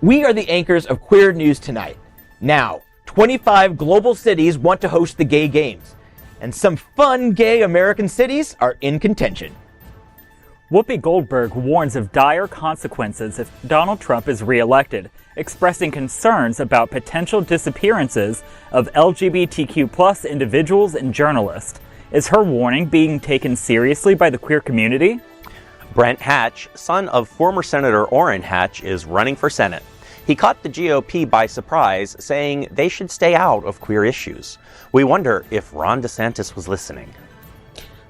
We are the anchors of Queer News Tonight. Now, 25 global cities want to host the gay games, and some fun gay American cities are in contention. Whoopi Goldberg warns of dire consequences if Donald Trump is reelected, expressing concerns about potential disappearances of LGBTQ+ individuals and journalists. Is her warning being taken seriously by the queer community? Brent Hatch, son of former Senator Orrin Hatch, is running for Senate. He caught the GOP by surprise, saying they should stay out of queer issues. We wonder if Ron DeSantis was listening.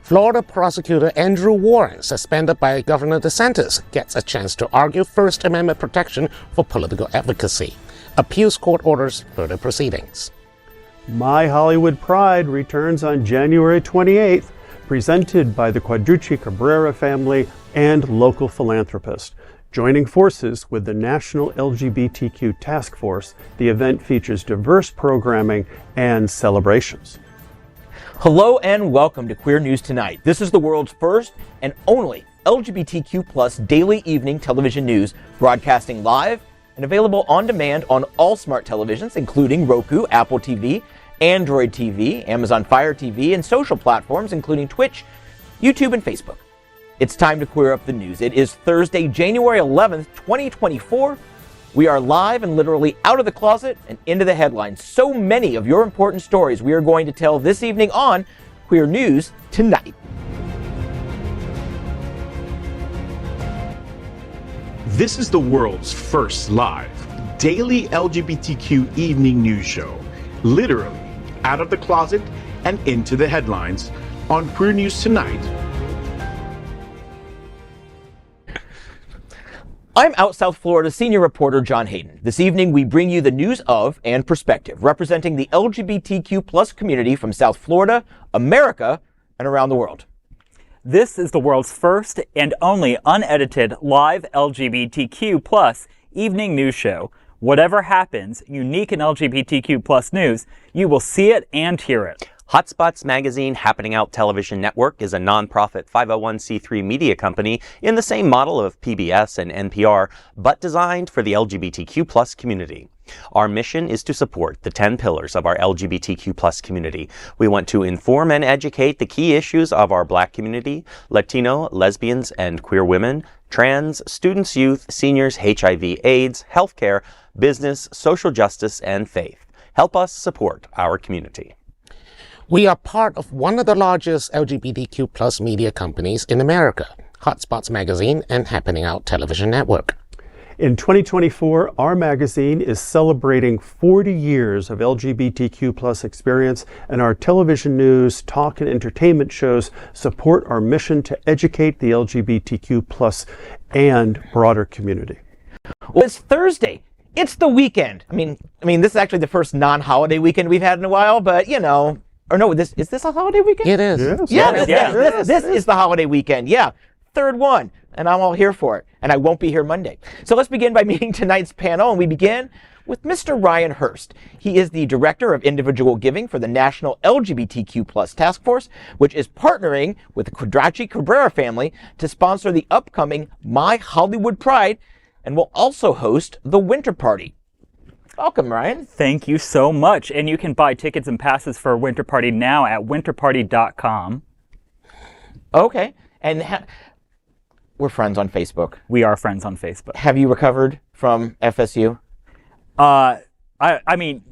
Florida Prosecutor Andrew Warren, suspended by Governor DeSantis, gets a chance to argue First Amendment protection for political advocacy. Appeals court orders further proceedings. My Hollywood Pride returns on January 28th, presented by the Quadrucci Cabrera family and local philanthropists. Joining forces with the National LGBTQ Task Force, the event features diverse programming and celebrations. Hello and welcome to Queer News Tonight. This is the world's first and only LGBTQ+ daily evening television news, broadcasting live and available on demand on all smart televisions, including Roku, Apple TV, Android TV, Amazon Fire TV, and social platforms, including Twitch, YouTube, and Facebook. It's time to queer up the news. It is Thursday, January 11th, 2024. We are live and literally out of the closet and into the headlines. So many of your important stories we are going to tell this evening on Queer News Tonight. This is the world's first live daily LGBTQ evening news show, literally out of the closet and into the headlines on Queer News Tonight. I'm out South Florida senior reporter John Hayden. This evening we bring you the news of and perspective representing the LGBTQ+ community from South Florida, America, and around the world. This is the world's first and only unedited live LGBTQ+ evening news show. Whatever happens, unique in LGBTQ+ news, you will see it and hear it. Hotspots Magazine Happening Out Television Network is a nonprofit 501c3 media company in the same model of PBS and NPR, but designed for the LGBTQ+ community. Our mission is to support the 10 pillars of our LGBTQ+ community. We want to inform and educate the key issues of our Black community, Latino, lesbians, and queer women, trans, students, youth, seniors, HIV/AIDS, healthcare, business, social justice, and faith. Help us support our community. We are part of one of the largest LGBTQ+ media companies in America, Hotspots Magazine and Happening Out Television Network. In 2024, our magazine is celebrating 40 years of LGBTQ+ experience, and our television news, talk, and entertainment shows support our mission to educate the LGBTQ+ and broader community. Well, it's Thursday. It's the weekend. I mean, this is actually the first non-holiday weekend we've had in a while, but you know. Or no, is this a holiday weekend? It is. Yes. This is the holiday weekend. Yeah, third one, and I'm all here for it. And I won't be here Monday. So let's begin by meeting tonight's panel, and we begin with Mr. Ryan Hurst. He is the Director of Individual Giving for the National LGBTQ+ Task Force, which is partnering with the Quadrucci Cabrera family to sponsor the upcoming My Hollywood Pride, and will also host the Winter Party. Welcome, Ryan. Thank you so much. And you can buy tickets and passes for Winter Party now at winterparty.com. Okay. And we're friends on Facebook. We are friends on Facebook. Have you recovered from FSU? I mean,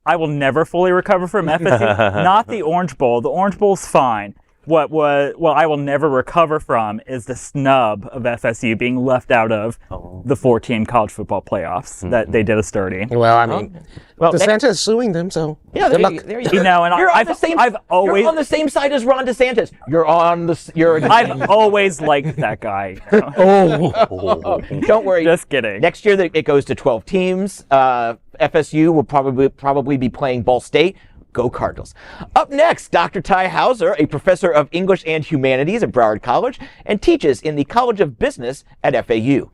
I will never fully recover from FSU. Not the Orange Bowl. The Orange Bowl's fine. What I will never recover from is the snub of FSU being left out of the 4-team college football playoffs that they did us dirty. Well, I mean, DeSantis is suing them, so yeah, good luck. There you know, and you're on the same side as Ron DeSantis. I've always liked that guy. Don't worry. Just kidding. Next year it goes to 12 teams. FSU will probably be playing Ball State. Go Cardinals. Up next, Dr. Tai Houser, a professor of English and Humanities at Broward College and teaches in the College of Business at FAU.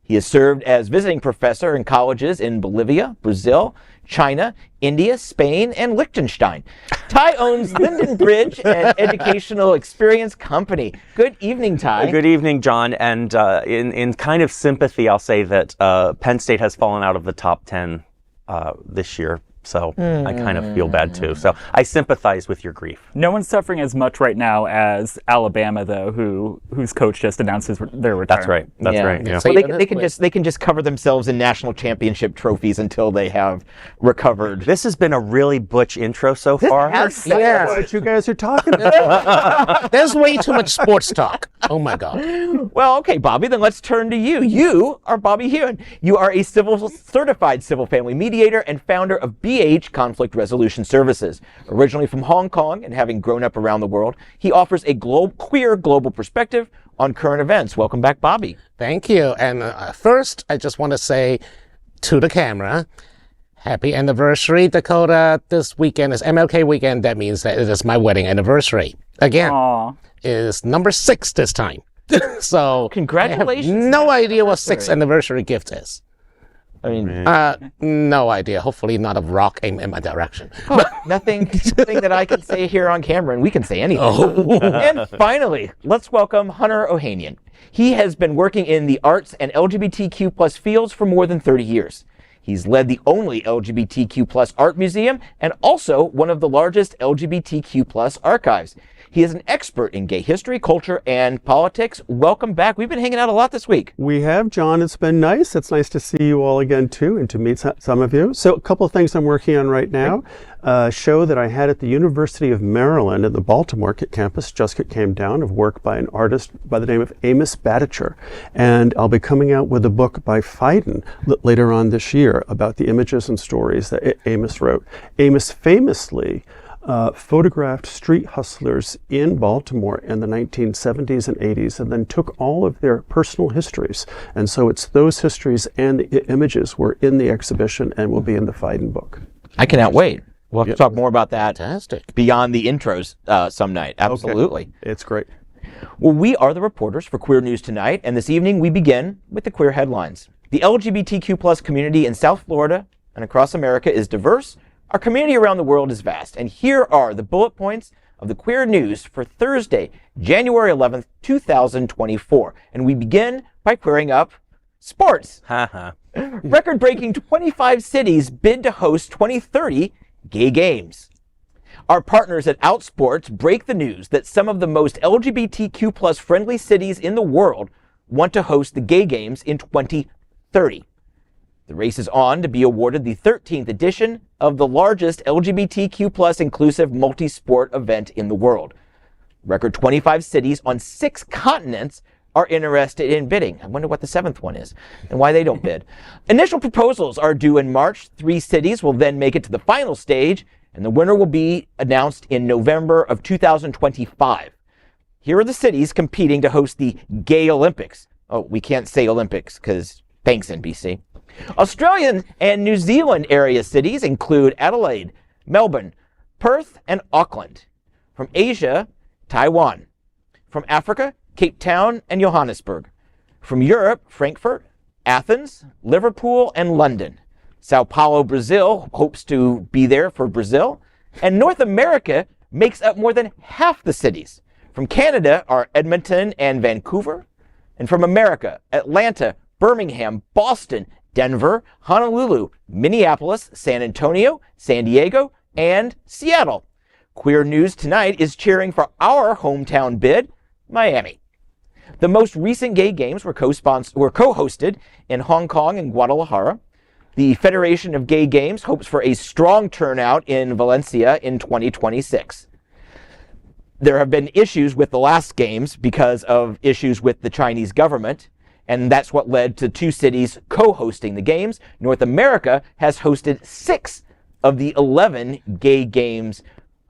He has served as visiting professor in colleges in Bolivia, Brazil, China, India, Spain, and Liechtenstein. Tai owns Linden Bridge, an educational experience company. Good evening, Tai. Good evening, John. And in kind of sympathy, I'll say that Penn State has fallen out of the top 10 this year. So I kind of feel bad too. So I sympathize with your grief. No one's suffering as much right now as Alabama, though, whose coach just announced their return. That's right. That's right. Yeah. Well, they can just cover themselves in national championship trophies until they have recovered. This has been a really butch intro so far. Yeah. What you guys are talking about? There's way too much sports talk. Oh my God. Well, okay, Bobby, then let's turn to you. You are Bobby Huen. You are a certified civil family mediator and founder of BH Conflict Resolution Services. Originally from Hong Kong and having grown up around the world, he offers a queer global perspective on current events. Welcome back, Bobby. Thank you. And first, I just want to say to the camera, happy anniversary, Dakota. This weekend is MLK weekend. That means that it is my wedding anniversary. Again, it is number 6 this time. So congratulations. I have no idea what 6th anniversary gift is. I mean, no idea. Hopefully not a rock aimed in my direction. nothing that I can say here on camera, and we can say anything. And finally, let's welcome Hunter Ohanian. He has been working in the arts and LGBTQ plus fields for more than 30 years. He's led the only LGBTQ plus art museum and also one of the largest LGBTQ plus archives. He is an expert in gay history, culture, and politics. Welcome back. We've been hanging out a lot this week. We have, John. It's been nice. It's nice to see you all again, too, and to meet some of you. So a couple of things I'm working on right now. A show that I had at the University of Maryland at the Baltimore campus just came down of work by an artist by the name of Amos Bette. And I'll be coming out with a book by Hayden later on this year about the images and stories that Amos wrote. Amos famously photographed street hustlers in Baltimore in the 1970s and 80s and then took all of their personal histories. And so it's those histories and the images were in the exhibition and will be in the Hayden book. I cannot wait. We'll have to talk more about that Fantastic. Beyond the intros some night. Absolutely. Okay. It's great. Well, we are the reporters for Queer News Tonight, and this evening we begin with the queer headlines. The LGBTQ plus community in South Florida and across America is diverse. Our community around the world is vast, and here are the bullet points of the queer news for Thursday, January 11th, 2024. And we begin by queering up sports. Record-breaking 25 cities bid to host 2030 gay games. Our partners at Outsports break the news that some of the most LGBTQ plus friendly cities in the world want to host the gay games in 2030. The race is on to be awarded the 13th edition of the largest LGBTQ plus inclusive multi-sport event in the world. Record 25 cities on 6 continents are interested in bidding. I wonder what the 7th one is and why they don't bid. Initial proposals are due in March. 3 cities will then make it to the final stage, and the winner will be announced in November of 2025. Here are the cities competing to host the Gay Olympics. Oh, we can't say Olympics because thanks, NBC. Australian and New Zealand area cities include Adelaide, Melbourne, Perth, and Auckland. From Asia, Taiwan. From Africa, Cape Town and Johannesburg. From Europe, Frankfurt, Athens, Liverpool, and London. Sao Paulo, Brazil hopes to be there for Brazil. And North America makes up more than half the cities. From Canada are Edmonton and Vancouver. And from America, Atlanta, Birmingham, Boston, Denver, Honolulu, Minneapolis, San Antonio, San Diego, and Seattle. Queer News Tonight is cheering for our hometown bid, Miami. The most recent gay games were co-hosted in Hong Kong and Guadalajara. The Federation of Gay Games hopes for a strong turnout in Valencia in 2026. There have been issues with the last games because of issues with the Chinese government, and that's what led to 2 cities co-hosting the games. North America has hosted 6 of the 11 gay games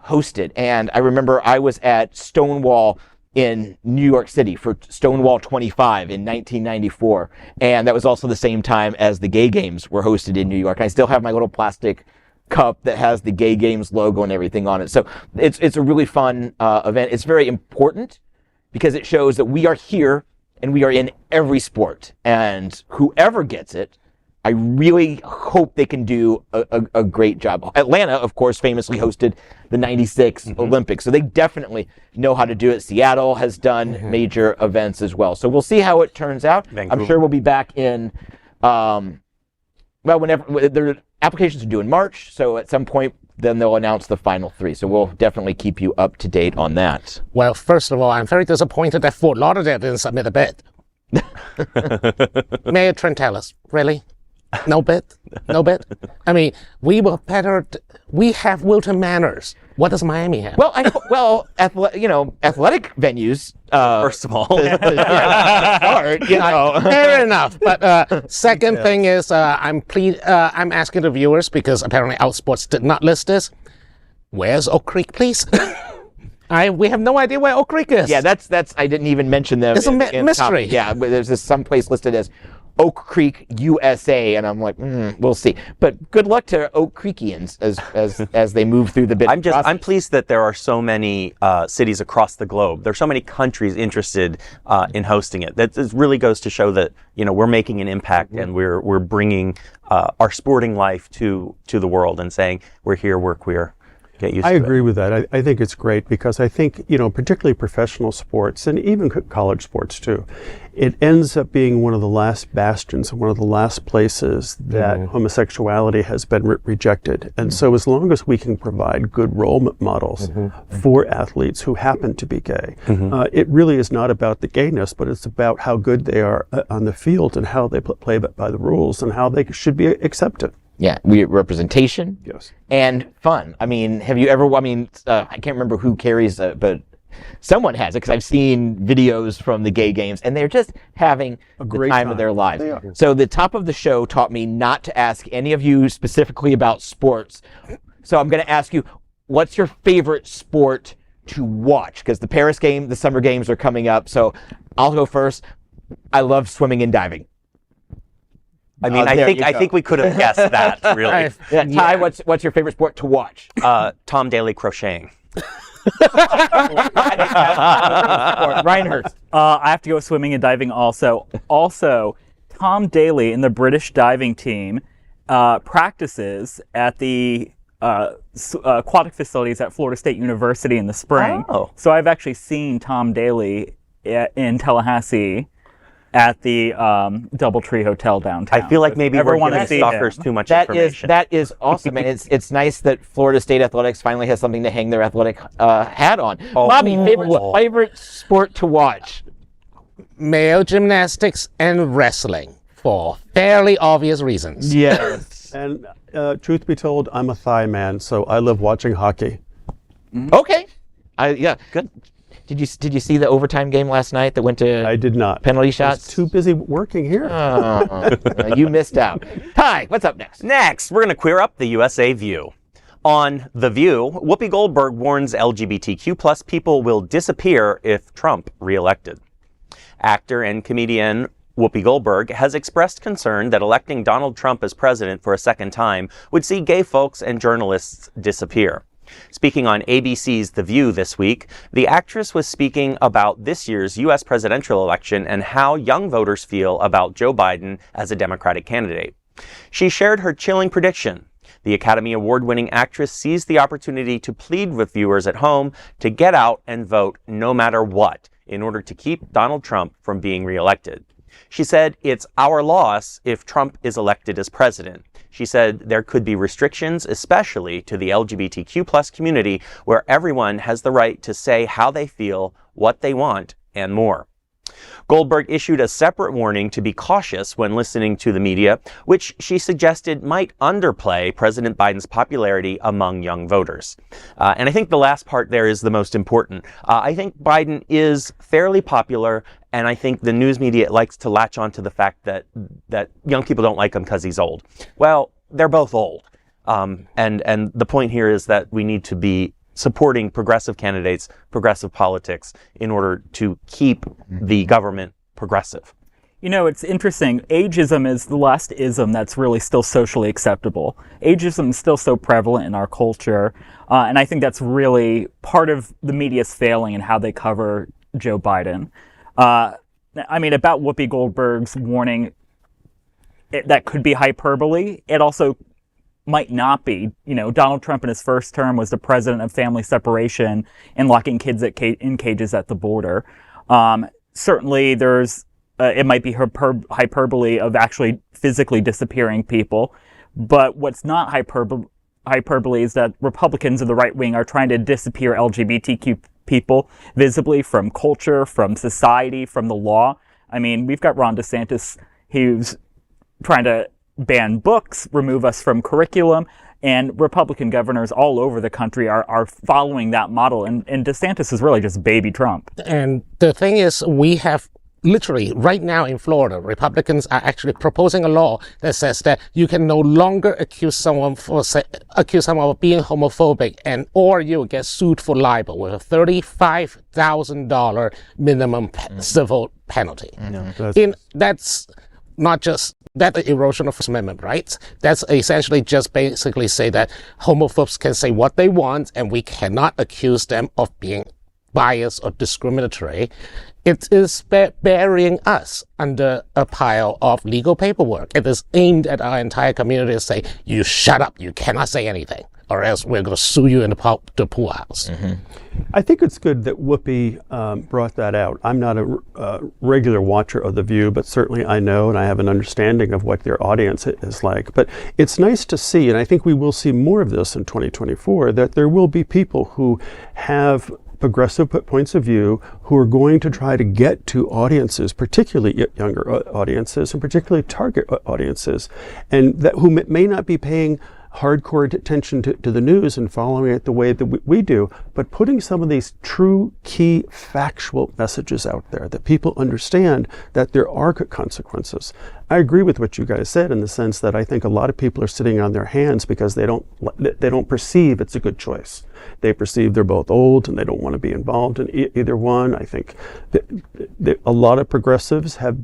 hosted. And I remember I was at Stonewall in New York City for Stonewall 25 in 1994. And that was also the same time as the gay games were hosted in New York. I still have my little plastic cup that has the Gay Games logo and everything on it. So it's a really fun event. It's very important because it shows that we are here and we are in every sport. And whoever gets it, I really hope they can do a great job. Atlanta, of course, famously hosted the '96 Olympics, so they definitely know how to do it. Seattle has done major events as well. So we'll see how it turns out. Vancouver. I'm sure we'll be back in, whenever their applications are due in March, so at some point, then they'll announce the final 3. So we'll definitely keep you up to date on that. Well, first of all, I'm very disappointed that Fort Lauderdale didn't submit a bid. Mayor Trentalis, really? No bid? No bid? I mean, we were better. We have Wilton Manors. What does Miami have? Well, athletic venues. First of all, Fair enough. But second thing is, I'm asking the viewers, because apparently Outsports did not list this. Where's Oak Creek, please? We have no idea where Oak Creek is. Yeah, that's. I didn't even mention them. It's a mystery. Yeah, but there's this someplace listed as Oak Creek, USA, and I'm like, we'll see. But good luck to Oak Creekians as they move through the bid. I'm pleased that there are so many cities across the globe. There are so many countries interested in hosting it. That really goes to show that we're making an impact and we're bringing our sporting life to the world and saying we're here, we're queer. Get used to it. I agree with that. I think it's great because I think, particularly professional sports and even college sports too, it ends up being one of the last bastions and one of the last places that homosexuality has been rejected. And so as long as we can provide good role models for athletes who happen to be gay, it really is not about the gayness, but it's about how good they are on the field and how they play by the rules and how they should be accepted. Yeah, we representation. Yes. And fun. I mean, have you ever? I can't remember who carries it, but someone has it because I've seen videos from the gay games, and they're just having the time of their lives. They are. So the top of the show taught me not to ask any of you specifically about sports. So I'm going to ask you, what's your favorite sport to watch? Because the Paris game, the summer games are coming up. So I'll go first. I love swimming and diving. I mean, I think we could have guessed that, really. Yeah, Tai, what's your favorite sport to watch? Tom Daly crocheting. Ryan Hurst. I have to go with swimming and diving also. Also, Tom Daly in the British diving team practices at the aquatic facilities at Florida State University in the spring. Oh. So I've actually seen Tom Daly in Tallahassee at the Doubletree Hotel downtown. I feel like maybe we're giving stalkers too much information. That is awesome, and it's nice that Florida State Athletics finally has something to hang their athletic hat on. Bobby, favorite sport to watch? Male gymnastics and wrestling, for fairly obvious reasons. Yes. And truth be told, I'm a thigh man, so I love watching hockey. Okay. Good. Did you see the overtime game last night that went to I did not. Penalty shots? I was too busy working here. You missed out. Tai, what's up next? Next, we're going to queer up the USA View. On The View, Whoopi Goldberg warns LGBTQ+ people will disappear if Trump reelected. Actor and comedian Whoopi Goldberg has expressed concern that electing Donald Trump as president for a second time would see gay folks and journalists disappear. Speaking on ABC's The View this week, the actress was speaking about this year's U.S. presidential election and how young voters feel about Joe Biden as a Democratic candidate. She shared her chilling prediction. The Academy Award-winning actress seized the opportunity to plead with viewers at home to get out and vote no matter what in order to keep Donald Trump from being reelected. She said, "It's our loss if Trump is elected as president." She said there could be restrictions, especially to the LGBTQ+ community, where everyone has the right to say how they feel, what they want, and more. Goldberg issued a separate warning to be cautious when listening to the media, which she suggested might underplay President Biden's popularity among young voters. And I think the last part there is the most important. I think Biden is fairly popular, and I think the news media likes to latch on to the fact that young people don't like him because he's old. Well, they're both old. And the point here is that we need to be supporting progressive candidates, progressive politics, in order to keep the government progressive. You know, it's interesting. Ageism is the last ism that's really still socially acceptable. Ageism is still so prevalent in our culture, and I think that's really part of the media's failing in how they cover Joe Biden. I mean, about Whoopi Goldberg's warning, that could be hyperbole. It also might not be. You know, Donald Trump in his first term was the president of family separation and locking kids in cages at the border. Certainly, it might be hyperbole of actually physically disappearing people. But what's not hyperbole is that Republicans of the right wing are trying to disappear LGBTQ people visibly from culture, from society, from the law. I mean, we've got Ron DeSantis, who's trying to ban books, remove us from curriculum, and Republican governors all over the country are following that model. And DeSantis is really just baby Trump. And the thing is, we have literally right now in Florida, Republicans are actually proposing a law that says that you can no longer accuse someone of being homophobic, or you'll get sued for libel with a $35,000 minimum civil penalty. That's not just that erosion of First Amendment rights. That's essentially just basically say that homophobes can say what they want, and we cannot accuse them of being biased or discriminatory. It is burying us under a pile of legal paperwork. It is aimed at our entire community to say, you shut up, you cannot say anything, or else we're going to sue you in the pool house. I think it's good that Whoopi brought that out. I'm not a regular watcher of The View, but certainly I know and I have an understanding of what their audience is like. But it's nice to see, and I think we will see more of this in 2024, that there will be people who have progressive points of view who are going to try to get to audiences, particularly younger audiences and particularly target audiences, and that who may not be paying hardcore attention to the news and following it the way that we do, but putting some of these true key factual messages out there that people understand that there are consequences. I agree with what you guys said in the sense that I think a lot of people are sitting on their hands because they don't perceive it's a good choice. They perceive they're both old and they don't want to be involved in either one. I think that a lot of progressives have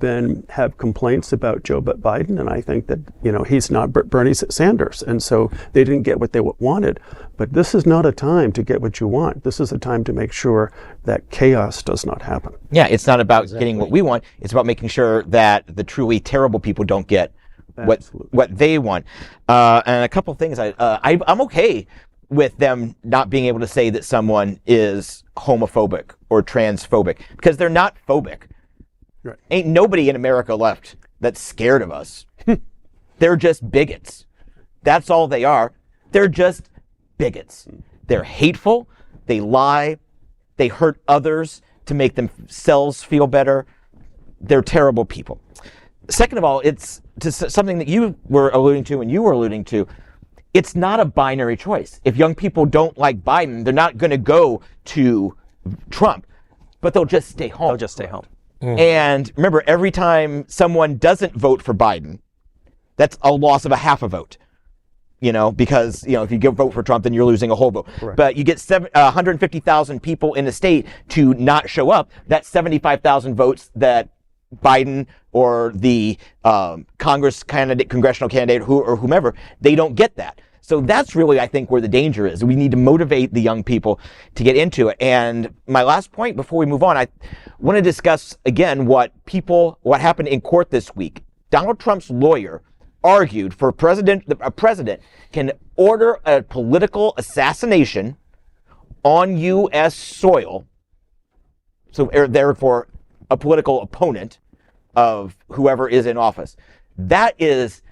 complaints about Joe Biden, and I think that he's not Bernie Sanders, and so they didn't get what they wanted. But this is not a time to get what you want. This is a time to make sure that chaos does not happen. Yeah, it's not about getting what we want. It's about making sure that the truly terrible people don't get what they want. And a couple of things, I'm okay with them not being able to say that someone is homophobic or transphobic because they're not phobic. Right. Ain't nobody in America left that's scared of us. They're just bigots. That's all they are. They're just bigots. They're hateful. They lie. They hurt others to make themselves feel better. They're terrible people. Second of all, it's something that you were alluding to and you were alluding to. It's not a binary choice. If young people don't like Biden, they're not going to go to Trump, but they'll just stay home. They'll just stay home. And remember, every time someone doesn't vote for Biden, that's a loss of a half a vote. Because if you vote for Trump, then you're losing a whole vote. Correct. But you get 150,000 people in the state to not show up. That's 75,000 votes that Biden or the congressional candidate or whomever, they don't get that. So that's really, I think, where the danger is. We need to motivate the young people to get into it. And my last point before we move on, I want to discuss again what happened in court this week. Donald Trump's lawyer argued for a president can order a political assassination on U.S. soil. So therefore, a political opponent of whoever is in office. That is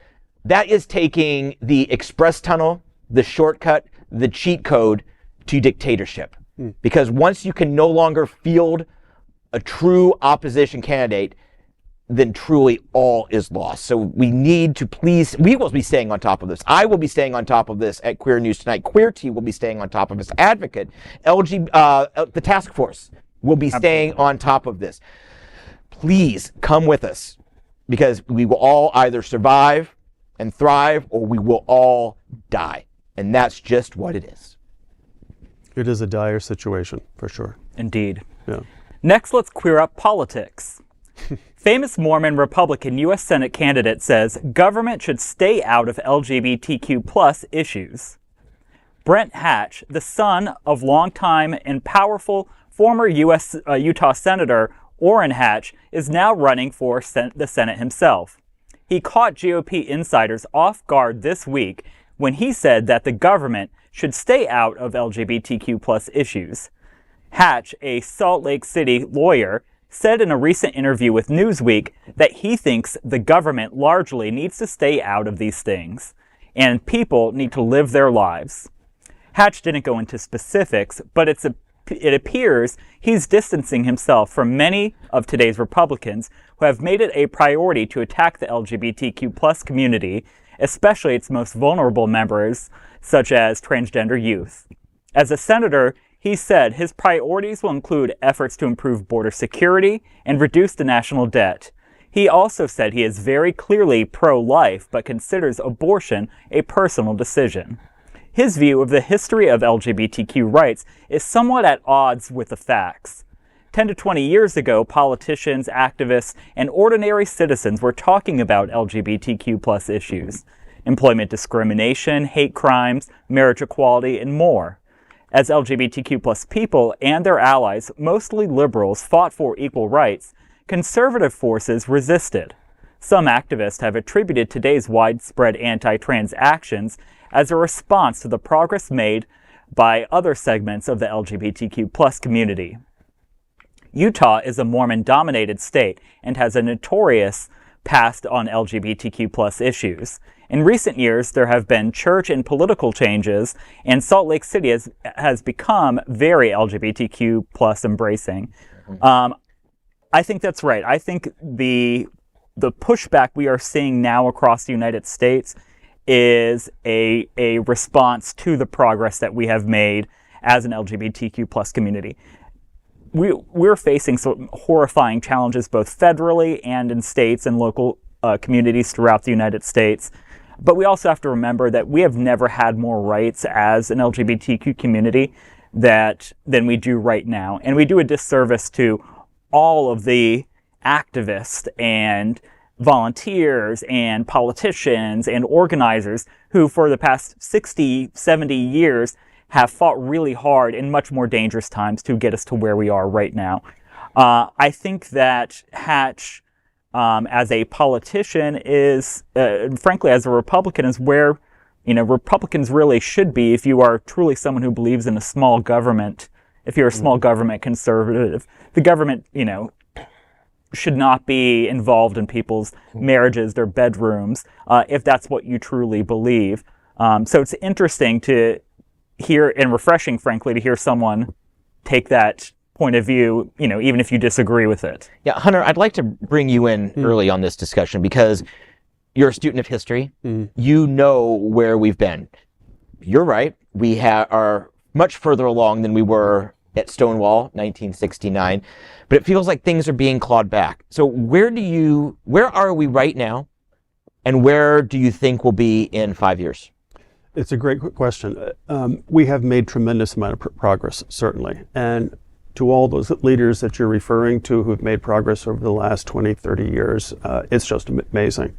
taking the express tunnel, the shortcut, the cheat code to dictatorship. Because once you can no longer field a true opposition candidate, then truly all is lost. So we need to we will be staying on top of this. I will be staying on top of this at Queer News Tonight. Queer Tea will be staying on top of this. Advocate, the task force will be staying on top of this. Please come with us because we will all either survive and thrive or we will all die. And that's just what it is. It is a dire situation, for sure. Indeed. Yeah. Next, let's queer up politics. Famous Mormon Republican U.S. Senate candidate says government should stay out of LGBTQ+ issues. Brent Hatch, the son of longtime and powerful former Utah Senator Orrin Hatch is now running for the Senate himself. He caught GOP insiders off guard this week when he said that the government should stay out of LGBTQ+ issues. Hatch, a Salt Lake City lawyer, said in a recent interview with Newsweek that he thinks the government largely needs to stay out of these things, and people need to live their lives. Hatch didn't go into specifics, but it appears he's distancing himself from many of today's Republicans who have made it a priority to attack the LGBTQ+ community, especially its most vulnerable members, such as transgender youth. As a senator, he said his priorities will include efforts to improve border security and reduce the national debt. He also said he is very clearly pro-life, but considers abortion a personal decision. His view of the history of LGBTQ rights is somewhat at odds with the facts. 10 to 20 years ago, politicians, activists, and ordinary citizens were talking about LGBTQ+ issues: employment discrimination, hate crimes, marriage equality, and more. As LGBTQ+ people and their allies, mostly liberals, fought for equal rights, conservative forces resisted. Some activists have attributed today's widespread anti-trans actions as a response to the progress made by other segments of the LGBTQ+ community. Utah is a Mormon-dominated state and has a notorious past on LGBTQ+ issues. In recent years, there have been church and political changes, and Salt Lake City has become very LGBTQ+ embracing. I think that's right. I think the pushback we are seeing now across the United States is a response to the progress that we have made as an LGBTQ+ community. We're facing some horrifying challenges both federally and in states and local communities throughout the United States. But we also have to remember that we have never had more rights as an LGBTQ community than we do right now. And we do a disservice to all of the activists and volunteers and politicians and organizers who for the past 60, 70 years have fought really hard in much more dangerous times to get us to where we are right now. I think that Hatch, as a politician, is, frankly, as a Republican, is where, Republicans really should be if you are truly someone who believes in a small government. If you're a small government conservative, the government, should not be involved in people's marriages, their bedrooms, if that's what you truly believe. So it's interesting to hear, and refreshing, frankly, to hear someone take that point of view, even if you disagree with it. Yeah, Hunter, I'd like to bring you in early on this discussion because you're a student of history. You know where we've been. You're right. We are much further along than we were at Stonewall, 1969, but it feels like things are being clawed back. So where are we right now, and where do you think we'll be in 5 years? It's a great question. We have made tremendous amount of progress, certainly. And to all those leaders that you're referring to who've made progress over the last 20, 30 years, it's just amazing.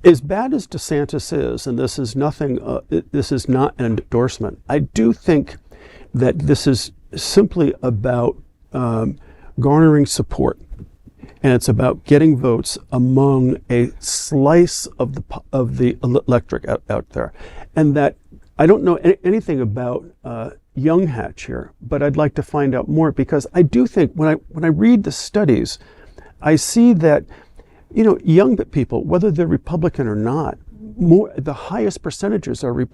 As bad as DeSantis is, and this is nothing, this is not an endorsement, I do think that this is simply about garnering support, and it's about getting votes among a slice of the electorate out there. And that I don't know anything about young Hatch here, but I'd like to find out more, because I do think when I read the studies, I see that young people, whether they're Republican or not, the highest percentages are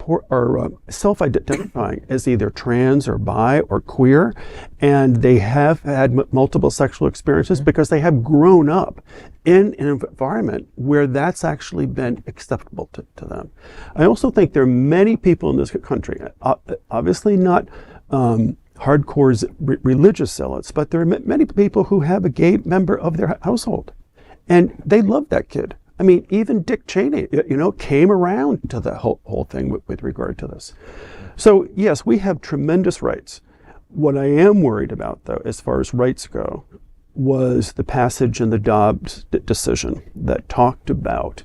self-identifying as either trans or bi or queer, and they have had multiple sexual experiences because they have grown up in an environment where that's actually been acceptable to them. I also think there are many people in this country, obviously not hardcore religious zealots, but there are many people who have a gay member of their household, and they love that kid. I mean, even Dick Cheney, came around to the whole thing with regard to this. So yes, we have tremendous rights. What I am worried about, though, as far as rights go, was the passage in the Dobbs decision that talked about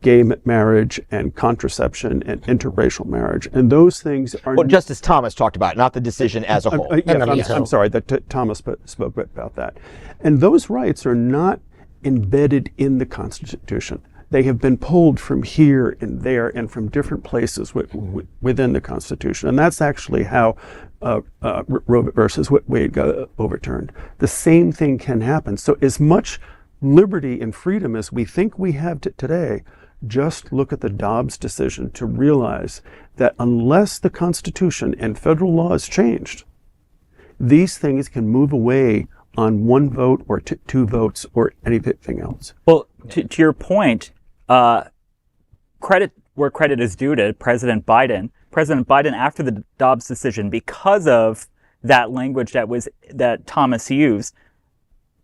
gay marriage and contraception and interracial marriage. And those things are... Well, Justice Thomas talked about it, not the decision as a whole. I'm sorry that Thomas spoke about that. And those rights are not embedded in the Constitution. They have been pulled from here and there and from different places within the Constitution. And that's actually how Roe versus Wade got overturned. The same thing can happen. So as much liberty and freedom as we think we have today, just look at the Dobbs decision to realize that unless the Constitution and federal law is changed, these things can move away on one vote or two votes or anything else. Well, to your point, credit where credit is due to President Biden. President Biden, after the Dobbs decision, because of that language that Thomas used,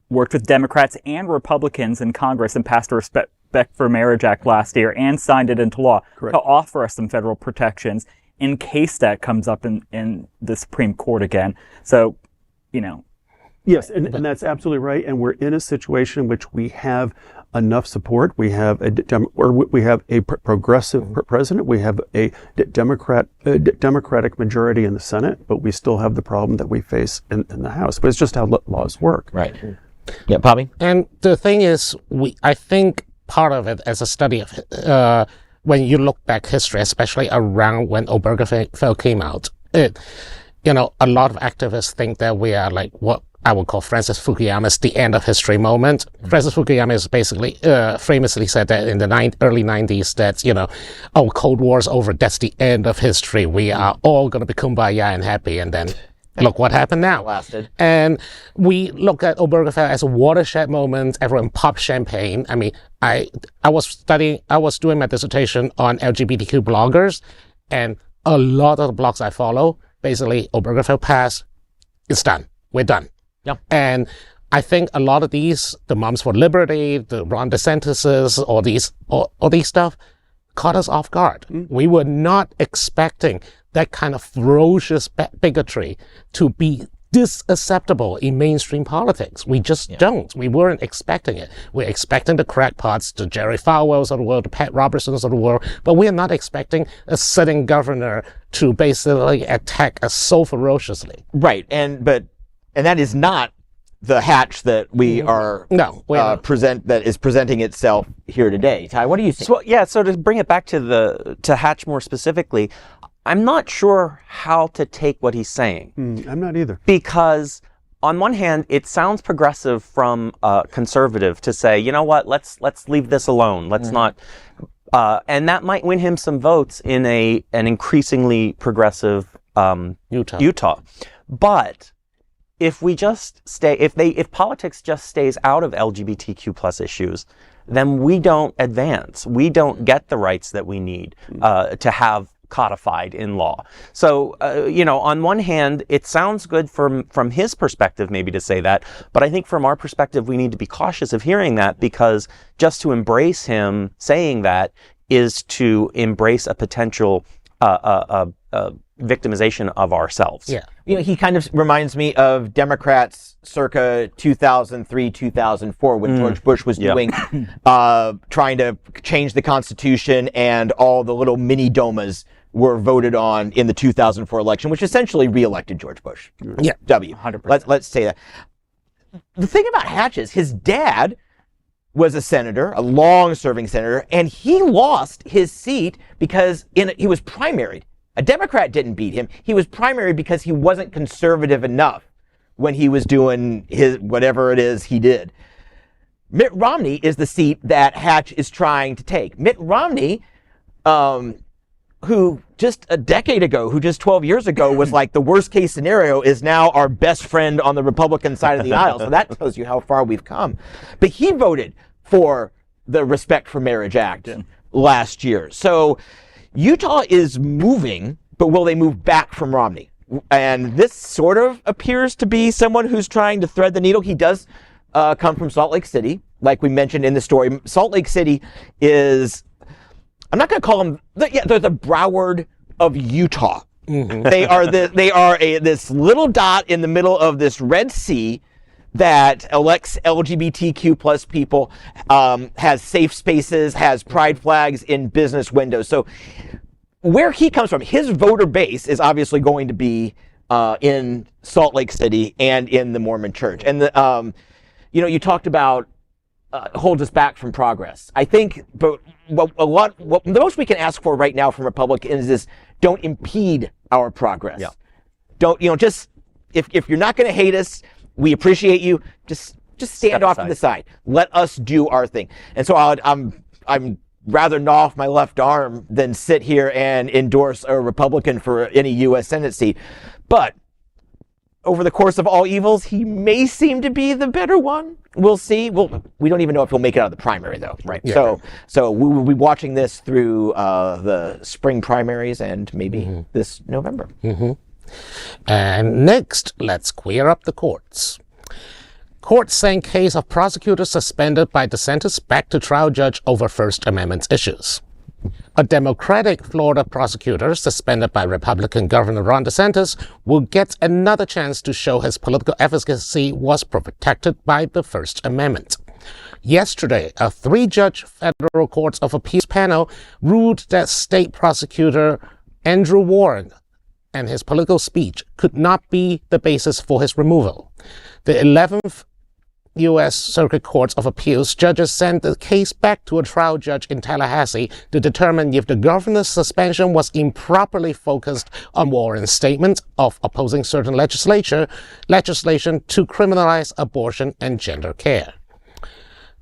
worked with Democrats and Republicans in Congress and passed a Respect for Marriage Act last year and signed it into law to offer us some federal protections in case that comes up in the Supreme Court again. So, Yes, and that's absolutely right. And we're in a situation in which we have enough support. We have a progressive president. We have a Democratic majority in the Senate, but we still have the problem that we face in the House. But it's just how laws work. Right. Yeah, Bobby? And the thing is, I think part of it as a study of when you look back history, especially around when Obergefell came out, a lot of activists think that we are like what I would call Francis Fukuyama's the end of history moment. Francis Fukuyama is basically famously said that in the early 90s that, Cold War's over, that's the end of history. We are all going to be kumbaya and happy. And then look what happened now. Lasted. And we look at Obergefell as a watershed moment. Everyone popped champagne. I mean, I was doing my dissertation on LGBTQ bloggers, and a lot of the blogs I follow, basically Obergefell passed, it's done. We're done. Yeah. And I think a lot of these, the Moms for Liberty, the Ron DeSantis, all these stuff, caught us off guard. We were not expecting that kind of ferocious bigotry to be this acceptable in mainstream politics. We just don't. We weren't expecting it. We're expecting the crackpots, the Jerry Falwells of the world, the Pat Robertsons of the world, but we're not expecting a sitting governor to basically attack us so ferociously. Right. And that is not the hatch that we are that is presenting itself here today. Tai, what do you think? So to bring it back to Hatch more specifically, I'm not sure how to take what he's saying. I'm not either. Because on one hand, it sounds progressive from conservative to say, you know what, let's leave this alone. Let's not, and that might win him some votes in an increasingly progressive Utah. But if we just if politics just stays out of LGBTQ plus issues, then we don't advance. We don't get the rights that we need to have codified in law. So, on one hand, it sounds good from his perspective maybe to say that, but I think from our perspective, we need to be cautious of hearing that, because just to embrace him saying that is to embrace a potential victimization of ourselves. Yeah. He kind of reminds me of Democrats circa 2003, 2004, when George Bush was doing, trying to change the Constitution, and all the little mini DOMAs were voted on in the 2004 election, which essentially reelected George Bush. Yeah. 100%. Let's say that. The thing about Hatch is his dad was a senator, a long-serving senator, and he lost his seat because he was primaried. A Democrat didn't beat him. He was primaried because he wasn't conservative enough when he was doing his whatever it is he did. Mitt Romney is the seat that Hatch is trying to take. Mitt Romney, who just a decade ago, who just 12 years ago was like the worst case scenario, is now our best friend on the Republican side of the aisle. So that tells you how far we've come. But he voted for the Respect for Marriage Act last year. So Utah is moving, but will they move back from Romney? And this sort of appears to be someone who's trying to thread the needle. He does come from Salt Lake City, like we mentioned in the story. Salt Lake City is, I'm not going to call them, they're the Broward of Utah. Mm-hmm. They are this little dot in the middle of this Red Sea that elects LGBTQ plus people, has safe spaces, has pride flags in business windows. So where he comes from, his voter base is obviously going to be in Salt Lake City and in the Mormon Church. And you talked about holds us back from progress. I think, but what the most we can ask for right now from Republicans is don't impede our progress. Yeah. Don't just if you're not going to hate us, we appreciate you. Just stand off to the side. Let us do our thing. And so I'm rather gnaw off my left arm than sit here and endorse a Republican for any U.S. Senate seat. But over the course of all evils, he may seem to be the better one. We'll see. We don't even know if he'll make it out of the primary, though, right? Yeah. So we will be watching this through the spring primaries and maybe this November. Mm-hmm. And next, let's queer up the courts. Court sent case of prosecutor suspended by DeSantis back to trial judge over First Amendment issues. A Democratic Florida prosecutor suspended by Republican Governor Ron DeSantis will get another chance to show his political efficacy was protected by the First Amendment. Yesterday, a 3-judge federal court of appeals panel ruled that state prosecutor Andrew Warren and his political speech could not be the basis for his removal. The 11th U.S. Circuit Court of Appeals judges sent the case back to a trial judge in Tallahassee to determine if the governor's suspension was improperly focused on Warren's statement of opposing certain legislation to criminalize abortion and gender care.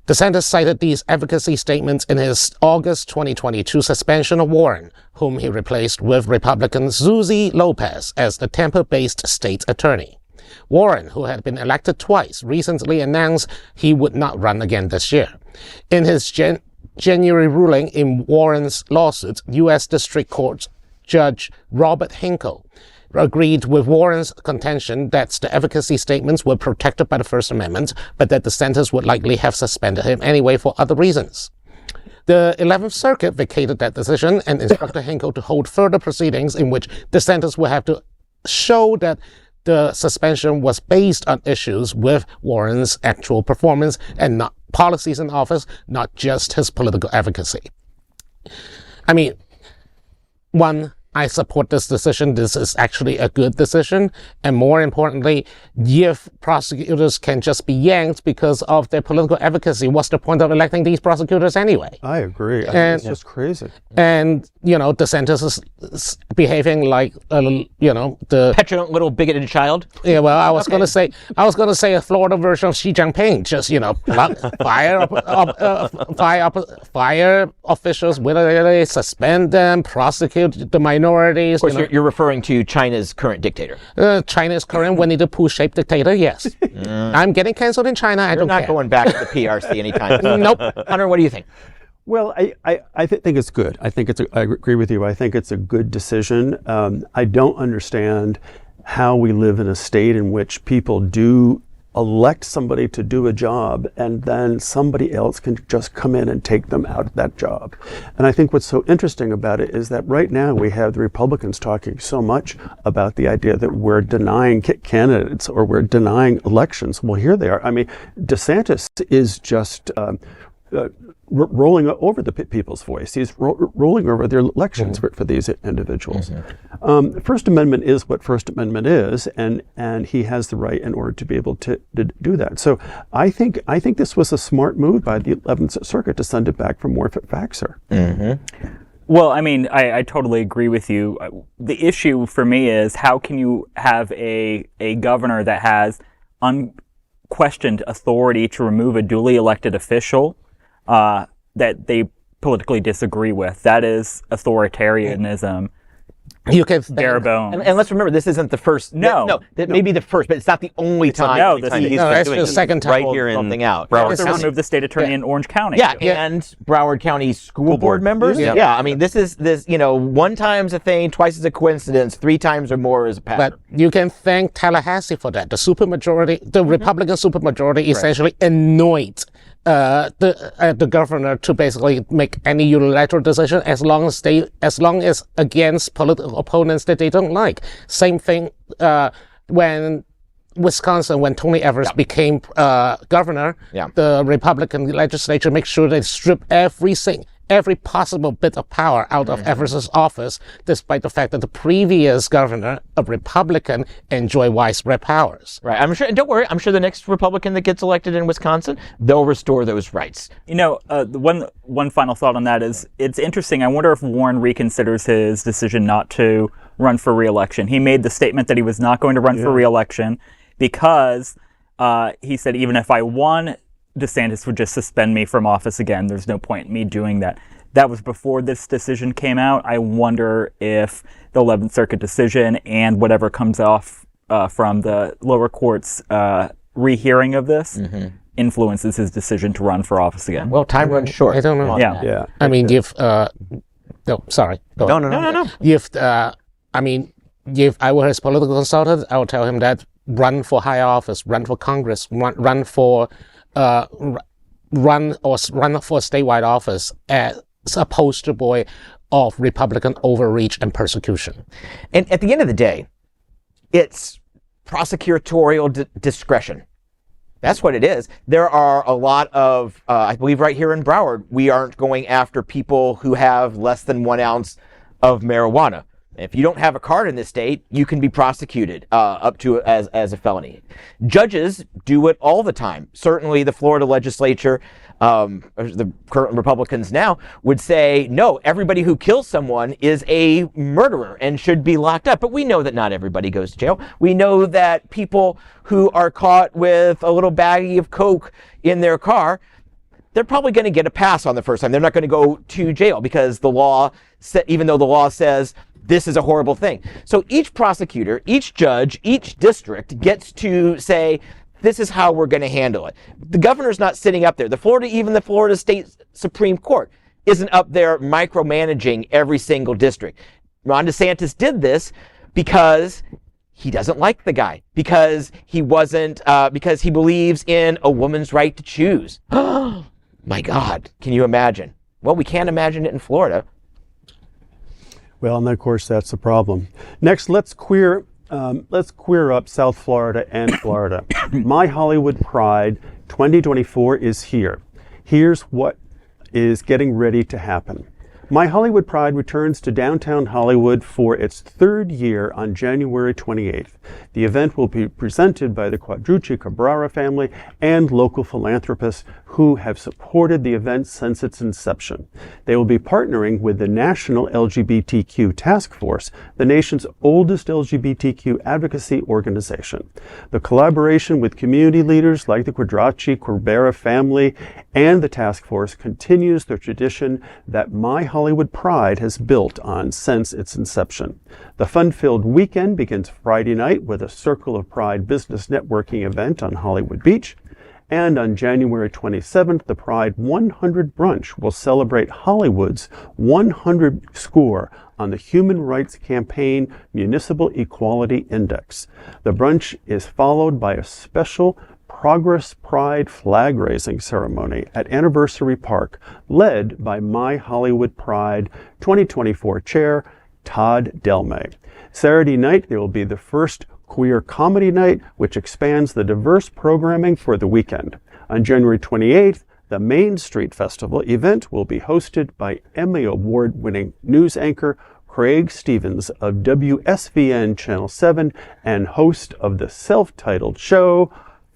DeSantis cited these advocacy statements in his August 2022 suspension of Warren, whom he replaced with Republican Susie Lopez as the Tampa-based state attorney. Warren, who had been elected twice, recently announced he would not run again this year. In his January ruling in Warren's lawsuit, U.S. District Court Judge Robert Hinkle agreed with Warren's contention that the advocacy statements were protected by the First Amendment, but that DeSantis would likely have suspended him anyway for other reasons. The 11th Circuit vacated that decision and instructed Hinkle to hold further proceedings in which DeSantis would have to show that the suspension was based on issues with Warren's actual performance and not policies in office, not just his political advocacy. I mean, I support this decision. This is actually a good decision. And more importantly, if prosecutors can just be yanked because of their political advocacy, what's the point of electing these prosecutors anyway? I agree. It's just crazy. And, DeSantis is behaving like, the petulant little bigoted child. Yeah, well, I was going to say a Florida version of Xi Jinping. Just, fire officials, whether they suspend them, prosecute the minorities. Of course, you're referring to China's current dictator. China's current Winnie the Pooh-shaped dictator, yes. I'm getting canceled in China. I don't care. You're not going back to the PRC anytime soon. Nope. Hunter, what do you think? Well, I think it's good. I agree with you. I think it's a good decision. I don't understand how we live in a state in which people do elect somebody to do a job and then somebody else can just come in and take them out of that job. And I think what's so interesting about it is that right now we have the Republicans talking so much about the idea that we're denying candidates or we're denying elections. Well, here they are. I mean, DeSantis is just rolling over the people's voice. He's rolling over their elections for these individuals. First Amendment is what First Amendment is, and he has the right in order to be able to do that. So I think this was a smart move by the 11th Circuit to send it back for more faxer. Well, I mean, I totally agree with you. The issue for me is how can you have a governor that has unquestioned authority to remove a duly elected official that they politically disagree with? That is authoritarianism. You can bare bones. And let's remember, this isn't the first. No, that may be the first, but it's not the only time. It's the second time. Right here in something out. Broward County removed the state attorney in Orange County. Yeah, and Broward County school board members. Yeah, I mean, this one time's a thing, twice is a coincidence, 3 times or more is a pattern. But you can thank Tallahassee for that. The supermajority, the Republican supermajority, essentially annoyed the governor to basically make any unilateral decision as long as against political opponents that they don't like. Same thing when Wisconsin, when Tony Evers became governor, the Republican legislature makes sure they strip every possible bit of power out of Evers's office, despite the fact that the previous governor, a Republican, enjoyed widespread powers. Right. I'm sure. Don't worry. I'm sure the next Republican that gets elected in Wisconsin, they'll restore those rights. You know, one final thought on that is it's interesting. I wonder if Warren reconsiders his decision not to run for re-election. He made the statement that he was not going to run for re-election because he said even if I won, DeSantis would just suspend me from office again. There's no point in me doing that. That was before this decision came out. I wonder if the 11th Circuit decision and whatever comes off from the lower court's rehearing of this influences his decision to run for office again. Well, time runs short. I don't know. Yeah. I mean, if sorry. No. If I were his political consultant, I would tell him that run for high office, run for Congress, run for statewide office as a poster boy of Republican overreach and persecution. And at the end of the day, it's prosecutorial discretion. That's what it is. There are a lot of, I believe right here in Broward, we aren't going after people who have less than 1 ounce of marijuana. If you don't have a card in this state, you can be prosecuted up to as a felony. Judges do it all the time. Certainly the Florida legislature, the current Republicans now, would say, no, everybody who kills someone is a murderer and should be locked up. But we know that not everybody goes to jail. We know that people who are caught with a little baggie of coke in their car, they're probably going to get a pass on the first time. They're not going to go to jail because the law, even though the law says this is a horrible thing. So each prosecutor, each judge, each district gets to say, this is how we're going to handle it. The governor's not sitting up there. Even the Florida State Supreme Court isn't up there micromanaging every single district. Ron DeSantis did this because he doesn't like the guy, because he believes in a woman's right to choose. My God, can you imagine? Well, we can't imagine it in Florida. Well, and of course, that's the problem. Next, let's queer up South Florida and Florida. My Hollywood Pride 2024 is here. Here's what is getting ready to happen. My Hollywood Pride returns to downtown Hollywood for its third year on January 28th. The event will be presented by the Quadrucci Cabrera family and local philanthropists who have supported the event since its inception. They will be partnering with the National LGBTQ Task Force, the nation's oldest LGBTQ advocacy organization. The collaboration with community leaders like the Quadrucci Cabrera family and the task force continues the tradition that My Hollywood Pride has built on since its inception. The fun-filled weekend begins Friday night with a Circle of Pride business networking event on Hollywood Beach. And on January 27th, the Pride 100 Brunch will celebrate Hollywood's 100 score on the Human Rights Campaign Municipal Equality Index. The brunch is followed by a special Progress Pride flag raising ceremony at Anniversary Park, led by My Hollywood Pride 2024 chair, Todd Delmay. Saturday night, there will be the first queer comedy night, which expands the diverse programming for the weekend. On January 28th, the Main Street Festival event will be hosted by Emmy Award-winning news anchor Craig Stevens of WSVN Channel 7 and host of the self-titled show,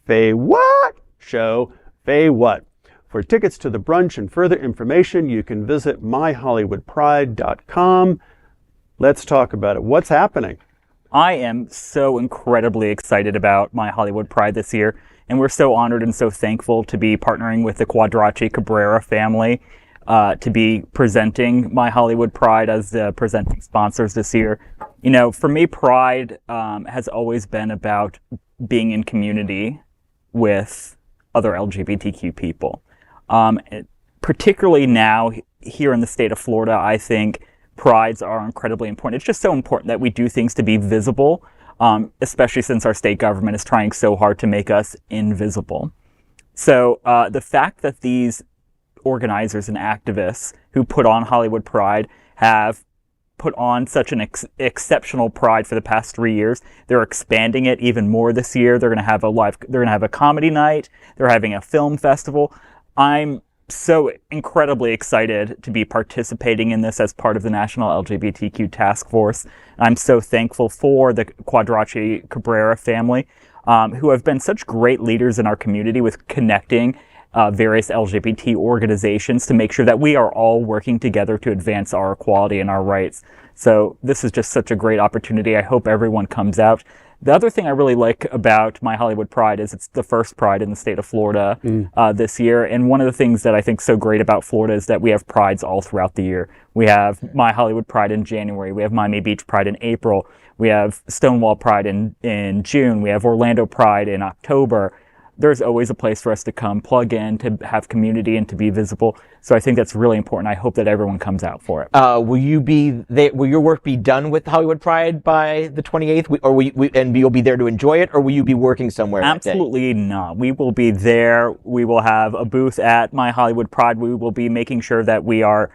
Faye What? For tickets to the brunch and further information, you can visit myhollywoodpride.com. Let's talk about it. What's happening? I am so incredibly excited about My Hollywood Pride this year, and we're so honored and so thankful to be partnering with the Quadrucci Cabrera family to be presenting My Hollywood Pride as the presenting sponsors this year. You know, for me, Pride has always been about being in community with other LGBTQ people. Particularly now here in the state of Florida, I think prides are incredibly important. It's just so important that we do things to be visible, especially since our state government is trying so hard to make us invisible. So the fact that these organizers and activists who put on Hollywood Pride have put on such an exceptional Pride for the past 3 years. They're expanding it even more this year. They're going to have a comedy night. They're having a film festival. I'm so incredibly excited to be participating in this as part of the National LGBTQ Task Force. I'm so thankful for the Quadracci Cabrera family, who have been such great leaders in our community with connecting various LGBT organizations to make sure that we are all working together to advance our equality and our rights. So this is just such a great opportunity. I hope everyone comes out. The other thing I really like about My Hollywood Pride is it's the first Pride in the state of Florida this year. And one of the things that I think is so great about Florida is that we have Prides all throughout the year. We have My Hollywood Pride in January. We have Miami Beach Pride in April. We have Stonewall Pride in June. We have Orlando Pride in October. There's always a place for us to come, plug in, to have community, and to be visible. So I think that's really important. I hope that everyone comes out for it. Will your work be done with Hollywood Pride by the 28th, and you'll be there to enjoy it, or will you be working somewhere? Absolutely not. We will be there. We will have a booth at My Hollywood Pride. We will be making sure that we are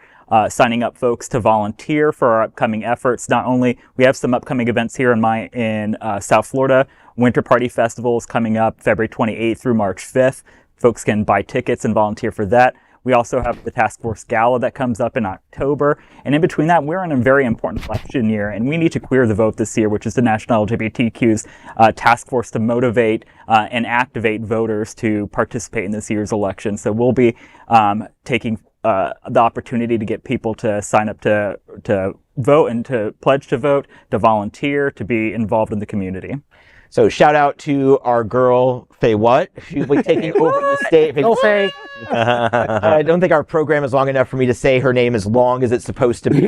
signing up folks to volunteer for our upcoming efforts. Not only we have some upcoming events here in South Florida. Winter Party Festival is coming up February 28th through March 5th. Folks can buy tickets and volunteer for that. We also have the Task Force Gala that comes up in October. And in between that, we're in a very important election year, and we need to queer the vote this year, which is the National LGBTQ's task force to motivate and activate voters to participate in this year's election. So we'll be taking the opportunity to get people to sign up to vote and to pledge to vote, to volunteer, to be involved in the community. So shout out to our girl, Faye What. She'll be taking over the stage. Go Faye. I don't think our program is long enough for me to say her name as long as it's supposed to be.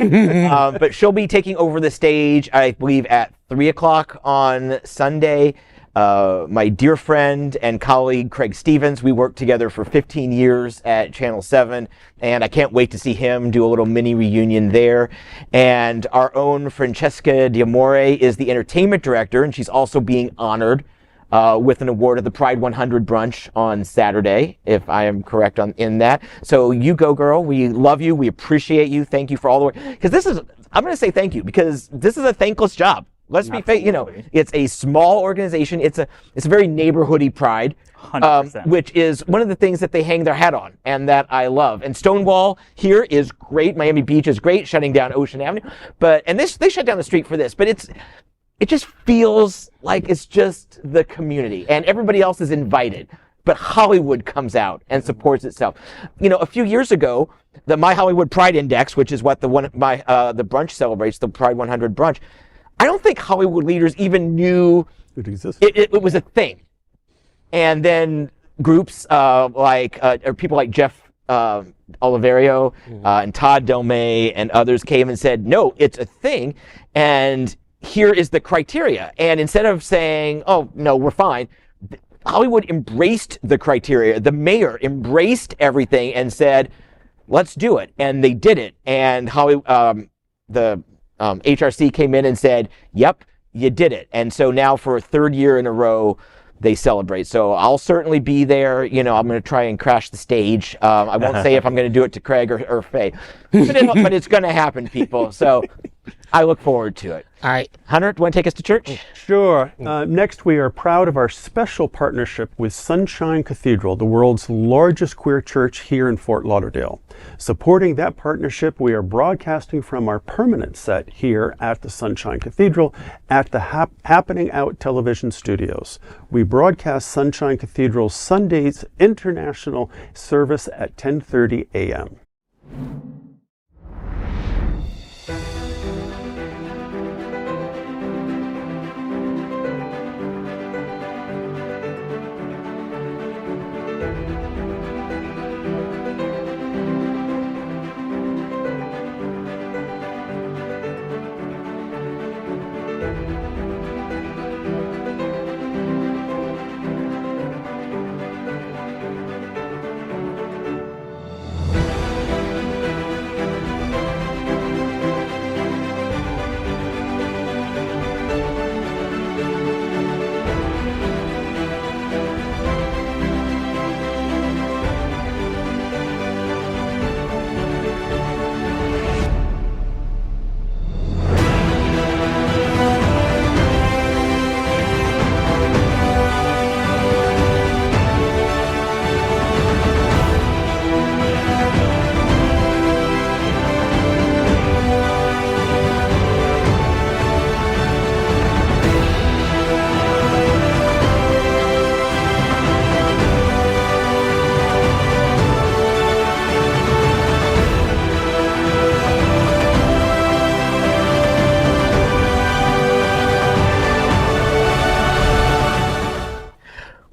But she'll be taking over the stage, I believe, at 3 o'clock on Sunday. My dear friend and colleague, Craig Stevens, we worked together for 15 years at Channel 7, and I can't wait to see him do a little mini reunion there. And our own Francesca D'Amore is the entertainment director, and she's also being honored with an award at the Pride 100 brunch on Saturday, if I am correct in that. So you go, girl. We love you. We appreciate you. Thank you for all the work. Because I'm going to say thank you, because this is a thankless job. Let's be fair. It's a small organization. It's a very neighborhoody Pride, 100%. Which is one of the things that they hang their hat on, and that I love. And Stonewall here is great. Miami Beach is great, shutting down Ocean Avenue. And they shut down the street for this. But it just feels like it's just the community, and everybody else is invited. But Hollywood comes out and supports itself. A few years ago, the My Hollywood Pride Index, which is what the brunch celebrates, the Pride 100 brunch. I don't think Hollywood leaders even knew It existed. It was a thing. And then groups or people like Jeff Oliverio and Todd Delmay and others came and said, no, it's a thing, and here is the criteria. And instead of saying, oh, no, we're fine, Hollywood embraced the criteria. The mayor embraced everything and said, let's do it. And they did it. And the HRC came in and said, yep, you did it. And so now for a third year in a row, they celebrate. So I'll certainly be there. I'm going to try and crash the stage. I won't say if I'm going to do it to Craig or Faye, but it's going to happen, people. So I look forward to it. All right. Hunter, do you want to take us to church? Sure. Next, we are proud of our special partnership with Sunshine Cathedral, the world's largest queer church here in Fort Lauderdale. Supporting that partnership, we are broadcasting from our permanent set here at the Sunshine Cathedral at the Happening Out television studios. We broadcast Sunshine Cathedral's Sunday's international service at 10:30 a.m.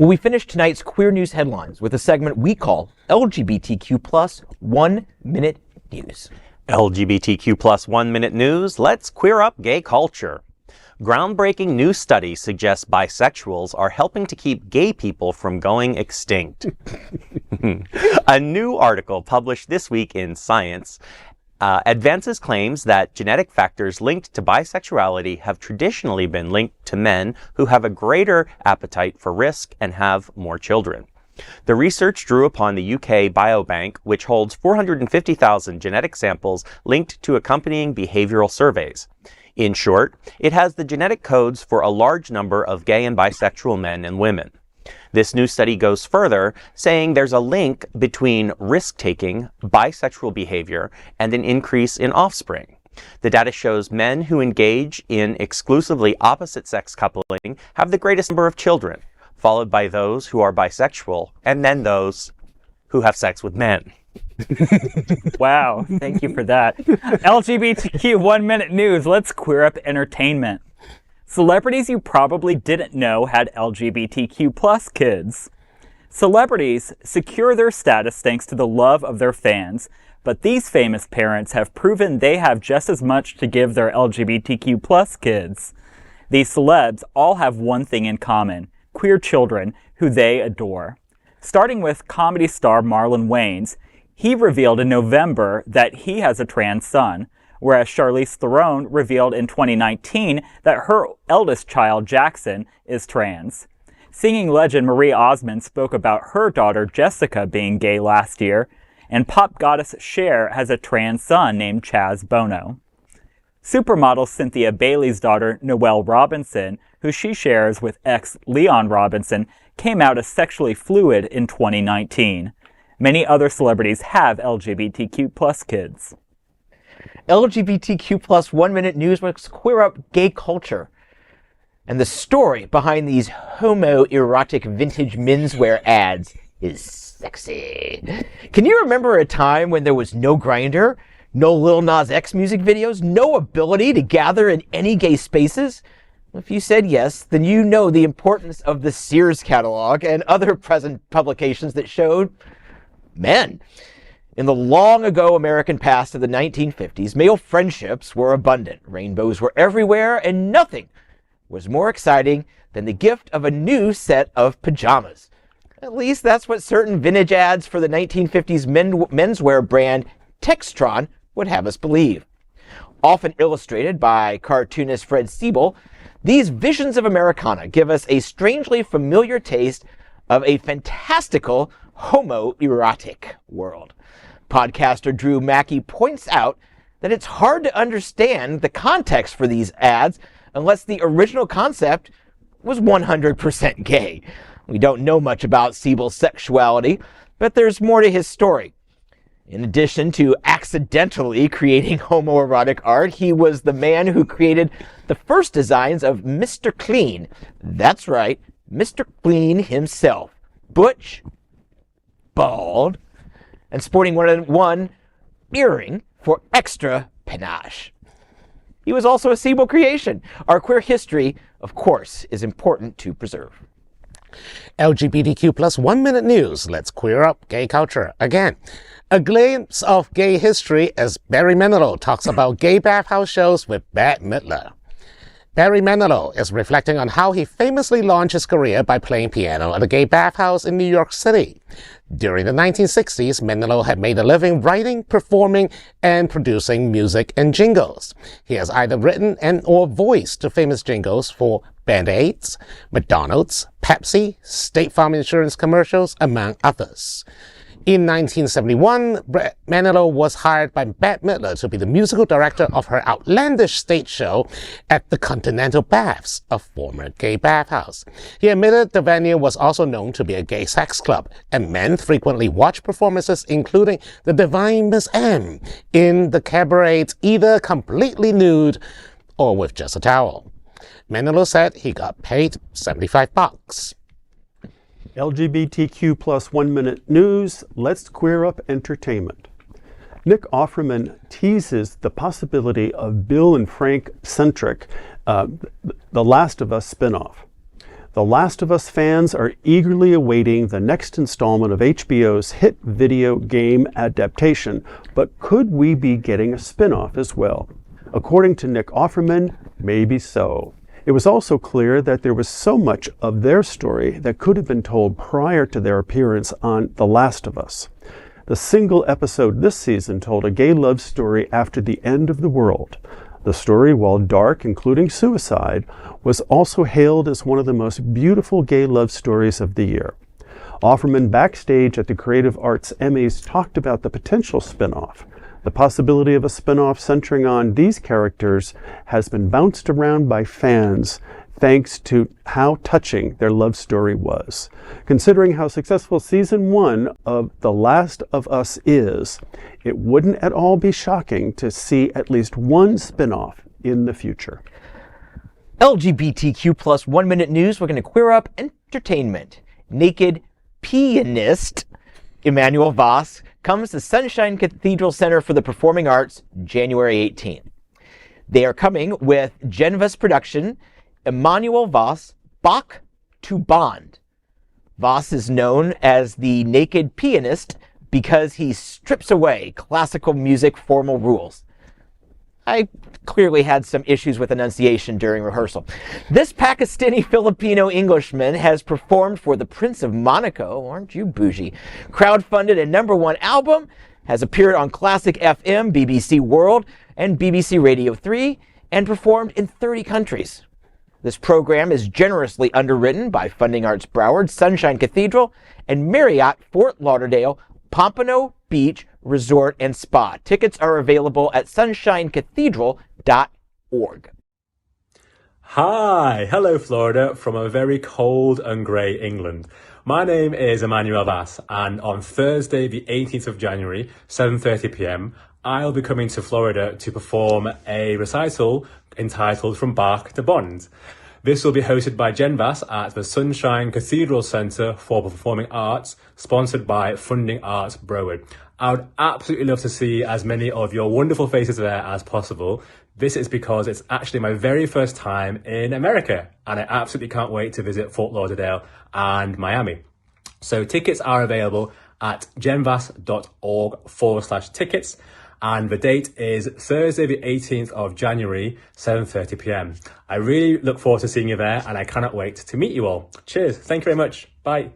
Well, we finish tonight's Queer News headlines with a segment we call LGBTQ plus 1 Minute News. LGBTQ plus 1 Minute News. Let's queer up gay culture. Groundbreaking new study suggests bisexuals are helping to keep gay people from going extinct. A new article published this week in Science advances claims that genetic factors linked to bisexuality have traditionally been linked to men who have a greater appetite for risk and have more children. The research drew upon the UK Biobank, which holds 450,000 genetic samples linked to accompanying behavioral surveys. In short, it has the genetic codes for a large number of gay and bisexual men and women. This new study goes further, saying there's a link between risk-taking, bisexual behavior, and an increase in offspring. The data shows men who engage in exclusively opposite-sex coupling have the greatest number of children, followed by those who are bisexual, and then those who have sex with men. Wow, thank you for that. LGBTQ 1 Minute News. Let's queer up entertainment. Celebrities you probably didn't know had LGBTQ plus kids. Celebrities secure their status thanks to the love of their fans, but these famous parents have proven they have just as much to give their LGBTQ plus kids. These celebs all have one thing in common: queer children who they adore. Starting with comedy star Marlon Wayans, he revealed in November that he has a trans son, whereas Charlize Theron revealed in 2019 that her eldest child, Jackson, is trans. Singing legend Marie Osmond spoke about her daughter Jessica being gay last year, and pop goddess Cher has a trans son named Chaz Bono. Supermodel Cynthia Bailey's daughter, Noelle Robinson, who she shares with ex Leon Robinson, came out as sexually fluid in 2019. Many other celebrities have LGBTQ plus kids. LGBTQ plus 1 Minute News. Let's queer up gay culture. And the story behind these homoerotic vintage menswear ads is sexy. Can you remember a time when there was no Grindr, no Lil Nas X music videos, no ability to gather in any gay spaces? If you said yes, then you know the importance of the Sears catalog and other present publications that showed men. In the long ago American past of the 1950s, male friendships were abundant. Rainbows were everywhere, and nothing was more exciting than the gift of a new set of pajamas. At least that's what certain vintage ads for the 1950s menswear brand Textron would have us believe. Often illustrated by cartoonist Fred Siebel, these visions of Americana give us a strangely familiar taste of a fantastical homoerotic world. Podcaster Drew Mackey points out that it's hard to understand the context for these ads unless the original concept was 100% gay. We don't know much about Siebel's sexuality, but there's more to his story. In addition to accidentally creating homoerotic art, he was the man who created the first designs of Mr. Clean. That's right, Mr. Clean himself. Butch, bald, and sporting one earring for extra panache. He was also a Siebel creation. Our queer history, of course, is important to preserve. LGBTQ plus 1 Minute News. Let's queer up gay culture again. A glimpse of gay history as Barry Manilow talks about gay bathhouse shows with Bette Midler. Barry Manilow is reflecting on how he famously launched his career by playing piano at a gay bathhouse in New York City. During the 1960s, Manilow had made a living writing, performing, and producing music and jingles. He has either written and or voiced to famous jingles for Band-Aids, McDonald's, Pepsi, State Farm insurance commercials, among others. In 1971, Manilow was hired by Bette Midler to be the musical director of her outlandish stage show at the Continental Baths, a former gay bathhouse. He admitted the venue was also known to be a gay sex club, and men frequently watched performances including the Divine Miss M in the cabarets either completely nude or with just a towel. Manilow said he got paid $75. LGBTQ plus 1 Minute News. Let's queer up entertainment. Nick Offerman teases the possibility of Bill and Frank-centric The Last of Us spinoff. The Last of Us fans are eagerly awaiting the next installment of HBO's hit video game adaptation, but could we be getting a spin-off as well? According to Nick Offerman, maybe so. It was also clear that there was so much of their story that could have been told prior to their appearance on The Last of Us. The single episode this season told a gay love story after the end of the world. The story, while dark, including suicide, was also hailed as one of the most beautiful gay love stories of the year. Offerman backstage at the Creative Arts Emmys talked about the potential spin-off. The possibility of a spin-off centering on these characters has been bounced around by fans thanks to how touching their love story was. Considering how successful season 1 of The Last of Us is, it wouldn't at all be shocking to see at least one spin-off in the future. LGBTQ plus 1 minute news. We're going to queer up entertainment. Naked pianist Emmanuel Voss comes to Sunshine Cathedral Center for the Performing Arts January 18th. They are coming with Genvas production, Emmanuel Voss, Bach to Bond. Voss is known as the naked pianist because he strips away classical music formal rules. I clearly had some issues with enunciation during rehearsal. This Pakistani-Filipino Englishman has performed for the Prince of Monaco, aren't you bougie? Crowdfunded a #1 album, has appeared on Classic FM, BBC World, and BBC Radio 3, and performed in 30 countries. This program is generously underwritten by Funding Arts Broward, Sunshine Cathedral, and Marriott Fort Lauderdale, Pompano Beach Resort and Spa. Tickets are available at sunshinecathedral.org. Hi, hello Florida from a very cold and grey England. My name is Emmanuel Voss, and on Thursday the 18th of January, 7:30 p.m, I'll be coming to Florida to perform a recital entitled From Bach to Bond. This will be hosted by Genvas at the Sunshine Cathedral Center for Performing Arts, sponsored by Funding Arts Broward. I would absolutely love to see as many of your wonderful faces there as possible. This is because it's actually my very first time in America, and I absolutely can't wait to visit Fort Lauderdale and Miami. So tickets are available at genvas.org/tickets. And the date is Thursday the 18th of January, 7:30 p.m. I really look forward to seeing you there, and I cannot wait to meet you all. Cheers. Thank you very much. Bye.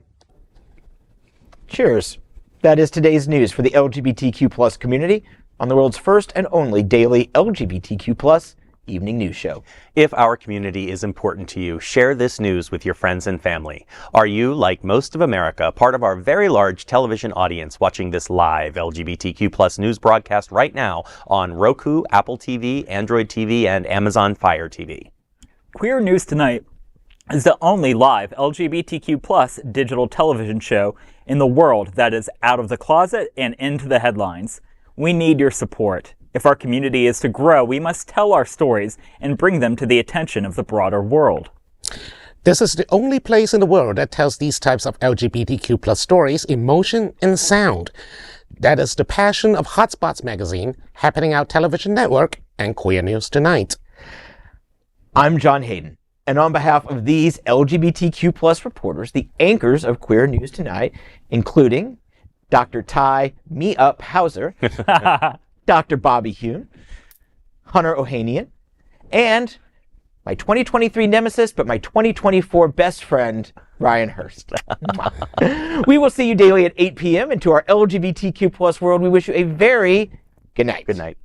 Cheers. That is today's news for the LGBTQ plus community on the world's first and only daily LGBTQ plus evening news show. If our community is important to you, share this news with your friends and family. Are you, like most of America, part of our very large television audience watching this live LGBTQ plus news broadcast right now on Roku, Apple TV, Android TV, and Amazon Fire TV? Queer News Tonight is the only live LGBTQ plus digital television show in the world that is out of the closet and into the headlines. We need your support. If our community is to grow, we must tell our stories and bring them to the attention of the broader world. This is the only place in the world that tells these types of LGBTQ plus stories in motion and sound. That is the passion of Hotspots magazine, Happening Out Television Network, and Queer News Tonight. I'm John Hayden, and on behalf of these LGBTQ plus reporters, the anchors of Queer News Tonight, including Dr. Tai Houser, Dr. Bobby Huen, Hunter Ohanian, and my 2023 nemesis, but my 2024 best friend, Ryan Hurst. We will see you daily at 8 p.m. into our LGBTQ plus world. We wish you a very good night. Good night.